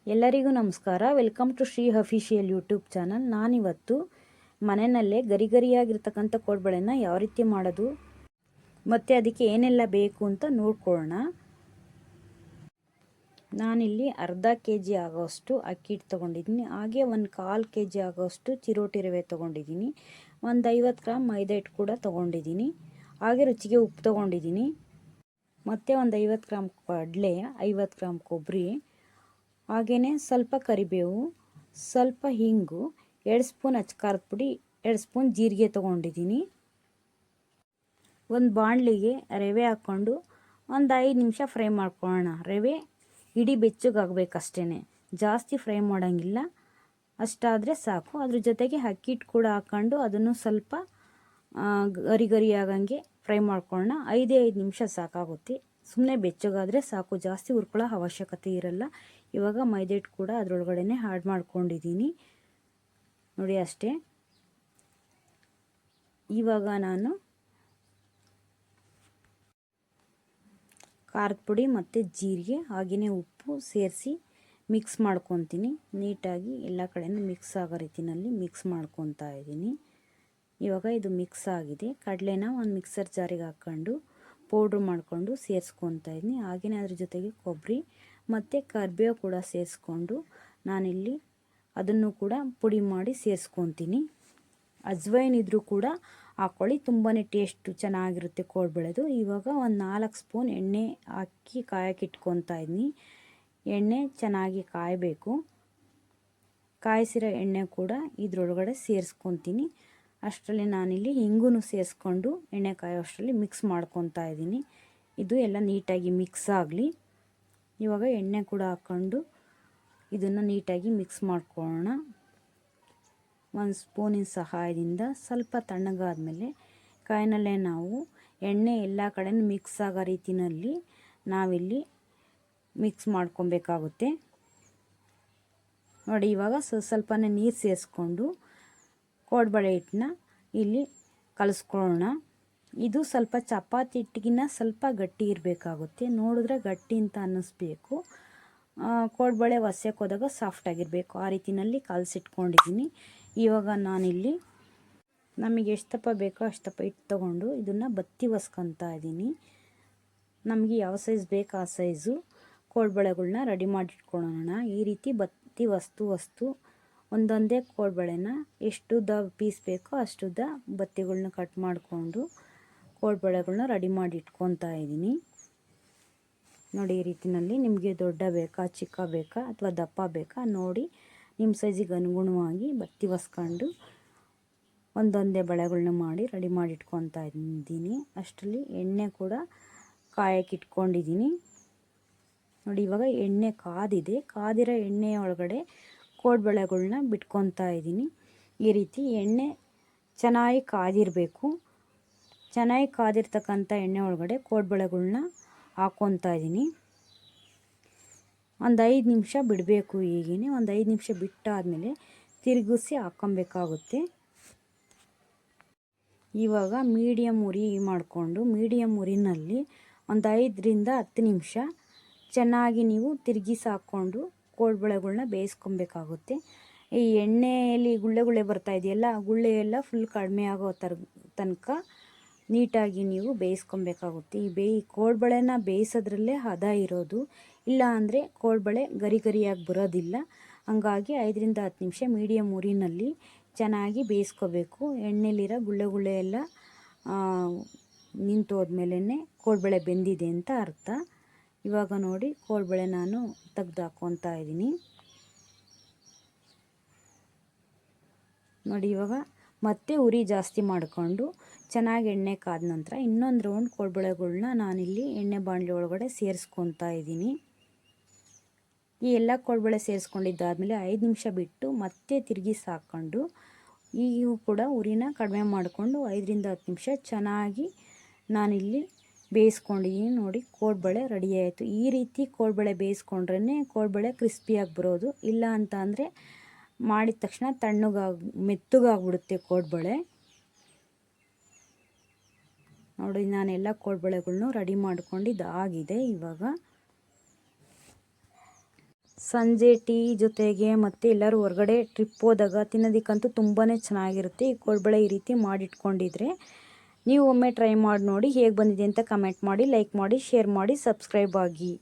ಎಲ್ಲರಿಗೂ ನಮಸ್ಕಾರ. Welcome to Shri official YouTube channel. ನಾನಿವತ್ತು ಮನೆಯಲ್ಲೇ ಗರಿಗರಿಯಾಗಿರ್ತಕ್ಕಂಥ ಕೋಡ್ಬಳೆನ ಯಾವ ರೀತಿ ಮಾಡೋದು ಮತ್ತು ಅದಕ್ಕೆ ಏನೆಲ್ಲ ಬೇಕು ಅಂತ ನೋಡ್ಕೊಳ್ಳೋಣ. ನಾನಿಲ್ಲಿ ಅರ್ಧ ಕೆಜಿ ಆಗೋಷ್ಟು ಅಕ್ಕಿ ಹಿಟ್ಟು ತೊಗೊಂಡಿದ್ದೀನಿ. ಹಾಗೆ ಒಂದು 1/4 ಕೆಜಿ ಆಗೋಷ್ಟು ಚಿರೋಟಿ ರವೆ ತೊಗೊಂಡಿದ್ದೀನಿ. ಒಂದು 50 ಗ್ರಾಮ್ ಮೈದಾ ಹಿಟ್ಟು ಕೂಡ ತೊಗೊಂಡಿದ್ದೀನಿ. ಹಾಗೆ ರುಚಿಗೆ ಉಪ್ಪು ತೊಗೊಂಡಿದ್ದೀನಿ. ಮತ್ತು ಒಂದು 50 ಗ್ರಾಮ್ ಕಡಲೆ, 50 ಗ್ರಾಮ್ ಕೊಬ್ಬರಿ, ಹಾಗೆಯೇ ಸ್ವಲ್ಪ ಕರಿಬೇವು, ಸ್ವಲ್ಪ ಹಿಂಗು, 2 ಸ್ಪೂನ್ ಅಚ್ಚಕಾರದ ಪುಡಿ, 2 ಸ್ಪೂನ್ ಜೀರಿಗೆ ತೊಗೊಂಡಿದ್ದೀನಿ. ಒಂದು ಬಾಣಲಿಗೆ ರವೆ ಹಾಕ್ಕೊಂಡು ಒಂದು 5 ನಿಮಿಷ ಫ್ರೈ ಮಾಡ್ಕೊಳ್ಳೋಣ. ರವೆ ಇಡೀ ಬೆಚ್ಚಗಾಗಬೇಕಷ್ಟೇ, ಜಾಸ್ತಿ ಫ್ರೈ ಮಾಡೋಂಗಿಲ್ಲ, ಅಷ್ಟಾದರೆ ಸಾಕು. ಅದ್ರ ಜೊತೆಗೆ ಅಕ್ಕಿ ಹಿಟ್ಟು ಕೂಡ ಹಾಕ್ಕೊಂಡು ಅದನ್ನು ಸ್ವಲ್ಪ ಗರಿ ಆಗಂಗೆ ಫ್ರೈ ಮಾಡ್ಕೊಳ್ಳೋಣ. 5 ನಿಮಿಷ ಸಾಕಾಗುತ್ತೆ. ಸುಮ್ಮನೆ ಬೆಚ್ಚಗಾದರೆ ಸಾಕು, ಜಾಸ್ತಿ ಹುರ್ಕೊಳ್ಳೋ ಅವಶ್ಯಕತೆ ಇರಲ್ಲ. ಇವಾಗ ಮೈದಾ ಹಿಟ್ಟು ಕೂಡ ಅದರೊಳಗಡೆ ಆ್ಯಡ್ ಮಾಡ್ಕೊಂಡಿದ್ದೀನಿ ನೋಡಿ, ಅಷ್ಟೇ. ಇವಾಗ ನಾನು ಖಾರದ ಪುಡಿ ಮತ್ತು ಜೀರಿಗೆ ಹಾಗೆಯೇ ಉಪ್ಪು ಸೇರಿಸಿ ಮಿಕ್ಸ್ ಮಾಡ್ಕೊತೀನಿ. ನೀಟಾಗಿ ಎಲ್ಲ ಕಡೆಯೂ ಮಿಕ್ಸ್ ಆಗೋ ರೀತಿಯಲ್ಲಿ ಮಿಕ್ಸ್ ಮಾಡ್ಕೊತಾ ಇದ್ದೀನಿ. ಇವಾಗ ಇದು ಮಿಕ್ಸ್ ಆಗಿದೆ. ಕಡಲೆನ ಒಂದು ಮಿಕ್ಸರ್ ಜಾರಿಗೆ ಹಾಕ್ಕೊಂಡು ಪೌಡ್ರ್ ಮಾಡಿಕೊಂಡು ಸೇರಿಸ್ಕೊತಾ ಇದ್ದೀನಿ. ಹಾಗೆಯೇ ಅದ್ರ ಜೊತೆಗೆ ಕೊಬ್ಬರಿ ಮತ್ತು ಕರಿಬೇವು ಕೂಡ ಸೇರಿಸ್ಕೊಂಡು ನಾನಿಲ್ಲಿ ಅದನ್ನು ಕೂಡ ಪುಡಿ ಮಾಡಿ ಸೇರಿಸ್ಕೊತೀನಿ. ಅಜ್ವೈನ್ ಇದ್ದರೂ ಕೂಡ ಹಾಕ್ಕೊಳ್ಳಿ, ತುಂಬಾ ಟೇಸ್ಟು ಚೆನ್ನಾಗಿರುತ್ತೆ ಕೋಡ್ಬಳೆದು. ಇವಾಗ ಒಂದು 4 ಸ್ಪೂನ್ ಎಣ್ಣೆ ಹಾಕಿ ಕಾಯಕ್ಕೆ ಇಟ್ಕೊತಾ ಇದ್ದೀನಿ. ಎಣ್ಣೆ ಚೆನ್ನಾಗಿ ಕಾಯಬೇಕು. ಕಾಯಿಸಿರೋ ಎಣ್ಣೆ ಕೂಡ ಇದ್ರೊಳಗಡೆ ಸೇರಿಸ್ಕೊತೀನಿ. ಅಷ್ಟರಲ್ಲಿ ನಾನಿಲ್ಲಿ ಹಿಂಗೂ ಸೇರಿಸ್ಕೊಂಡು ಎಣ್ಣೆ ಕಾಯೋ ಅಷ್ಟರಲ್ಲಿ ಮಿಕ್ಸ್ ಮಾಡ್ಕೊತಾ ಇದ್ದೀನಿ. ಇದು ಎಲ್ಲ ನೀಟಾಗಿ ಮಿಕ್ಸ್ ಆಗಲಿ. ಇವಾಗ ಎಣ್ಣೆ ಕೂಡ ಹಾಕ್ಕೊಂಡು ಇದನ್ನು ನೀಟಾಗಿ ಮಿಕ್ಸ್ ಮಾಡ್ಕೊಳ್ಳೋಣ. ಒಂದು ಸ್ಪೂನಿನ ಸಹಾಯದಿಂದ ಸ್ವಲ್ಪ ತಣ್ಣಗಾದ್ಮೇಲೆ ಕೈನಲ್ಲೇ ನಾವು ಎಣ್ಣೆ ಎಲ್ಲ ಕಡೆ ಮಿಕ್ಸ್ ಆಗೋ ರೀತಿಯಲ್ಲಿ ನಾವಿಲ್ಲಿ ಮಿಕ್ಸ್ ಮಾಡ್ಕೊಬೇಕಾಗುತ್ತೆ ನೋಡಿ. ಇವಾಗ ಸ್ವಲ್ಪನೇ ನೀರು ಸೇರಿಸ್ಕೊಂಡು ಕೋಡ್ಬಳೆ ಹಿಟ್ಟನ್ನ ಇಲ್ಲಿ ಕಲಿಸ್ಕೊಳ್ಳೋಣ. ಇದು ಸ್ವಲ್ಪ ಚಪಾತಿ ಹಿಟ್ಟಿಗಿನ್ನ ಸ್ವಲ್ಪ ಗಟ್ಟಿ ಇರಬೇಕಾಗುತ್ತೆ. ನೋಡಿದ್ರೆ ಗಟ್ಟಿ ಅಂತ ಅನ್ನಿಸ್ಬೇಕು. ಕೋಡ್ಬಳೆ ಒಸೆಯೋಕೆ ಹೋದಾಗ ಸಾಫ್ಟಾಗಿರಬೇಕು. ಆ ರೀತಿಯಲ್ಲಿ ಕಲಸಿಟ್ಕೊಂಡಿದ್ದೀನಿ. ಇವಾಗ ನಾನಿಲ್ಲಿ ನಮಗೆ ಎಷ್ಟು ದಪ್ಪ ಬೇಕೋ ಅಷ್ಟು ದಪ್ಪ ಹಿಟ್ಟು ತೊಗೊಂಡು ಇದನ್ನು ಬತ್ತಿ ಒಸ್ಕೊತಾ ಇದ್ದೀನಿ. ನಮಗೆ ಯಾವ ಸೈಜ್ ಬೇಕು ಆ ಸೈಜು ಕೋಡ್ಬಳೆಗಳ್ನ ರೆಡಿ ಮಾಡಿಟ್ಕೊಳ್ಳೋಣ. ಈ ರೀತಿ ಬತ್ತಿ ಒಸ್ತು ಒಂದೊಂದೇ ಕೋಡ್ಬಳೆನ ಎಷ್ಟುದ್ದ ಪೀಸ್ ಬೇಕೋ ಅಷ್ಟುದ್ದ ಬತ್ತಿಗಳನ್ನ ಕಟ್ ಮಾಡಿಕೊಂಡು ಕೋಡ್ಬಳೆಗಳ್ನ ರೆಡಿ ಮಾಡಿ ಇಟ್ಕೊತಾ ಇದ್ದೀನಿ ನೋಡಿ. ಈ ರೀತಿಯಲ್ಲಿ ನಿಮಗೆ ದೊಡ್ಡ ಬೇಕಾ, ಚಿಕ್ಕ ಬೇಕಾ ಅಥವಾ ದಪ್ಪ ಬೇಕಾ ನೋಡಿ, ನಿಮ್ಮ ಸೈಜಿಗೆ ಅನುಗುಣವಾಗಿ ಬತ್ತಿ ಒಸ್ಕೊಂಡು ಒಂದೊಂದೇ ಬಳೆಗಳನ್ನ ಮಾಡಿ ರೆಡಿ ಮಾಡಿ ಇಟ್ಕೊತಾ ಇದ್ದೀನಿ. ಅಷ್ಟರಲ್ಲಿ ಎಣ್ಣೆ ಕೂಡ ಕಾಯಕ್ಕೆ ಇಟ್ಕೊಂಡಿದ್ದೀನಿ ನೋಡಿ. ಇವಾಗ ಎಣ್ಣೆ ಕಾದಿದೆ. ಕಾದಿರೋ ಎಣ್ಣೆ ಒಳಗಡೆ ಕೋಡ್ಬಳೆಗಳ್ನ ಬಿಟ್ಕೊತಾ ಇದ್ದೀನಿ. ಈ ರೀತಿ ಎಣ್ಣೆ ಚೆನ್ನಾಗಿ ಕಾದಿರಬೇಕು. ಚೆನ್ನಾಗಿ ಕಾದಿರ್ತಕ್ಕಂಥ ಎಣ್ಣೆ ಒಳಗಡೆ ಕೋಡ್ಬಳೆಗಳ್ನ ಹಾಕ್ಕೊತಾ ಇದ್ದೀನಿ. ಒಂದು 5 ನಿಮಿಷ ಬಿಡಬೇಕು. ಹೀಗೇ ಒಂದು 5 ನಿಮಿಷ ಬಿಟ್ಟಾದಮೇಲೆ ತಿರುಗಿಸಿ ಹಾಕ್ಕೊಬೇಕಾಗುತ್ತೆ. ಇವಾಗ ಮೀಡಿಯಮ್ ಉರಿ ಮಾಡಿಕೊಂಡು ಮೀಡಿಯಮ್ ಉರಿನಲ್ಲಿ ಒಂದು 5ರಿಂದ 10 ನಿಮಿಷ ಚೆನ್ನಾಗಿ ನೀವು ತಿರುಗಿಸಿ ಹಾಕ್ಕೊಂಡು ಕೋಡ್ಬಳೆಗಳ್ನ ಬೇಯಿಸ್ಕೊಬೇಕಾಗುತ್ತೆ. ಈ ಎಣ್ಣೆಯಲ್ಲಿ ಗುಳ್ಳೆ ಬರ್ತಾ ಇದೆಯಲ್ಲ, ಗುಳ್ಳೆ ಎಲ್ಲ ಫುಲ್ ಕಡಿಮೆ ಆಗೋ ತನಕ ನೀಟಾಗಿ ನೀವು ಬೇಯಿಸ್ಕೊಬೇಕಾಗುತ್ತೆ. ಈ ಕೋಡ್ಬಳೆನ ಬೇಯಿಸೋದ್ರಲ್ಲೇ ಹದ ಇರೋದು, ಇಲ್ಲ ಅಂದರೆ ಕೋಡ್ಬಳೆ ಗರಿಯಾಗಿ ಬರೋದಿಲ್ಲ. ಹಂಗಾಗಿ 5ರಿಂದ 10 ನಿಮಿಷ ಮೀಡಿಯಮ್ ಉರಿನಲ್ಲಿ ಚೆನ್ನಾಗಿ ಬೇಯಿಸ್ಕೋಬೇಕು. ಎಣ್ಣೆಲಿರೋ ಗುಳ್ಳೆ ಎಲ್ಲ ನಿಂತು ಹೋದ್ಮೇಲೆ ಕೋಡ್ಬಳೆ ಬೆಂದಿದೆ ಅಂತ ಅರ್ಥ. ಇವಾಗ ನೋಡಿ ಕೋಡ್ಬಳೆ ನಾನು ತೆಗ್ದು ಹಾಕ್ಕೊತಾ ಇದ್ದೀನಿ ನೋಡಿ. ಇವಾಗ ಮತ್ತೆ ಉರಿ ಜಾಸ್ತಿ ಮಾಡಿಕೊಂಡು ಚೆನ್ನಾಗಿ ಎಣ್ಣೆ ಕಾದ ನಂತರ ಇನ್ನೊಂದು ರೌಂಡ್ ಕೋಡ್ಬಳೆಗಳ್ನ ನಾನಿಲ್ಲಿ ಎಣ್ಣೆ ಬಾಣಲಿ ಒಳಗಡೆ ಸೇರಿಸ್ಕೊತಾ ಇದ್ದೀನಿ. ಈ ಎಲ್ಲ ಕೋಡ್ಬಳೆ ಸೇರಿಸ್ಕೊಂಡಿದ್ದಾದಮೇಲೆ 5 ನಿಮಿಷ ಬಿಟ್ಟು ಮತ್ತೆ ತಿರುಗಿಸಿ ಹಾಕ್ಕೊಂಡು ಈಗೂ ಕೂಡ ಉರಿನ ಕಡಿಮೆ ಮಾಡಿಕೊಂಡು 5ರಿಂದ 10 ನಿಮಿಷ ಚೆನ್ನಾಗಿ ನಾನಿಲ್ಲಿ ಬೇಯಿಸ್ಕೊಂಡಿದ್ದೀನಿ ನೋಡಿ. ಕೋಡ್ಬಳೆ ರೆಡಿ ಆಯಿತು. ಈ ರೀತಿ ಕೋಡ್ಬಳೆ ಬೇಯಿಸ್ಕೊಂಡ್ರೇ ಕೋಡ್ಬಳೆ ಕ್ರಿಸ್ಪಿಯಾಗಿ ಬರೋದು. ಇಲ್ಲ ಅಂತ ಅಂದರೆ ಮಾಡಿದ ತಕ್ಷಣ ಮೆತ್ತಗಾಗ್ಬಿಡುತ್ತೆ ಕೋಡ್ಬಳೆ ನೋಡಿ. ನಾನೆಲ್ಲ ಕೋಡ್ಬಳೆಗಳ್ನು ರೆಡಿ ಮಾಡ್ಕೊಂಡಿದ್ದಾಗಿದೆ. ಇವಾಗ ಸಂಜೆ ಟೀ ಜೊತೆಗೆ ಮತ್ತು ಎಲ್ಲರೂ ಹೊರಗಡೆ ಟ್ರಿಪ್ ಹೋದಾಗ ತಿನ್ನೋದಕ್ಕಂತೂ ತುಂಬಾ ಚೆನ್ನಾಗಿರುತ್ತೆ. ಈ ಕೋಡ್ಬಳೆ ಈ ರೀತಿ ಮಾಡಿಟ್ಕೊಂಡಿದ್ರೆ ನೀವು ಒಮ್ಮೆ ಟ್ರೈ ಮಾಡಿ ನೋಡಿ, ಹೇಗೆ ಬಂದಿದೆ ಅಂತ ಕಮೆಂಟ್ ಮಾಡಿ, ಲೈಕ್ ಮಾಡಿ, ಶೇರ್ ಮಾಡಿ, ಸಬ್ಸ್ಕ್ರೈಬ್ ಆಗಿ.